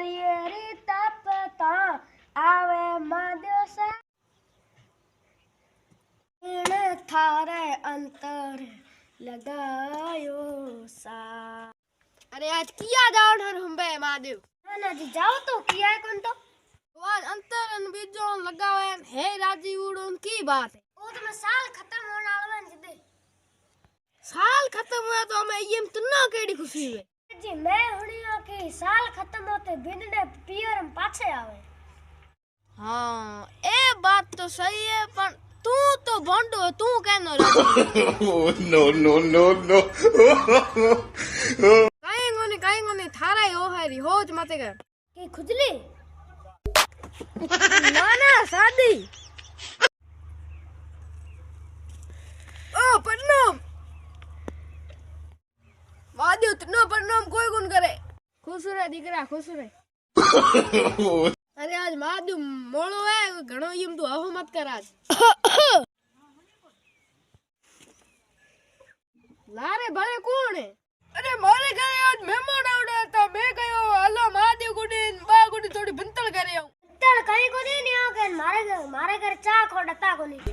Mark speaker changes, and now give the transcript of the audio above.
Speaker 1: हरियरी तपता आवे महादेव सा थारे अंतर लगायो सा।
Speaker 2: अरे आज किया जाओ हर हुंबे महादेव
Speaker 1: ना जी जाओ तो किया है कौन तो
Speaker 2: आज अंतर अन बीजो लगावे हे राजी उड़न की बात है।
Speaker 1: वो तो मैं साल खत्म होने वाला है जिदे
Speaker 2: साल खत्म हुआ तो हमें ये तुन्ना केड़ी खुशी है
Speaker 1: जी। मैं हुनिया कि साल खत्म होते बिनडे पियर हम पाछे आवे।
Speaker 2: हाँ ए बात तो सही है पर तू तो भंडो तू कहनो
Speaker 3: No, no, no, no.
Speaker 2: काई गोनी थारा हो हरी होज मते कर
Speaker 1: की खुजली
Speaker 2: ना ना शादी ओ प्रणाम महादेव तुन्ना प्रणाम कोई गुण करे खुश रहे दीकरा खुश रहे। अरे आज महादेव मोड़ो है घणो यम तू अहो मत कर आज लारे भले कौन है। अरे मारे घरे आज मेहमान आवड़े तो मैं गयो हलो महादेव गुडी बा गुडी थोड़ी बंतल करे आऊं
Speaker 1: तड़ कहीं को नहीं आ के मारे घर चा खोड़ता को नहीं